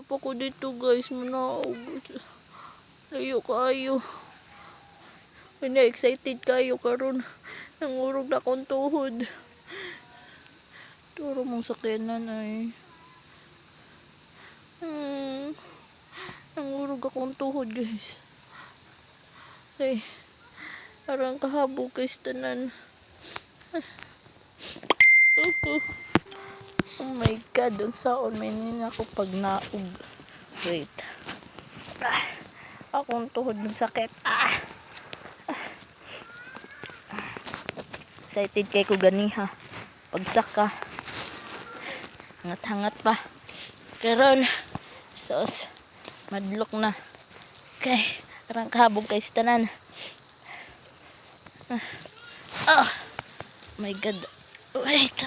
pa ko dito guys, manaog. Layo kayo. Excited kayo karon. Nangurog na akong tuhod. Turo mong sakyanan ay. Nangurog akong tuhod guys. Ay, parang kahabog guys tanan. Oh my god, dun saon may nina ako pag naug. Wait. Akong tuhod ng sakit. Excited kay ko ganiha. Pagsak ka. Hangat-hangat pa. Karon sos madlok na. Okay, parang kahabog kay tanan. Oh my god. Wait.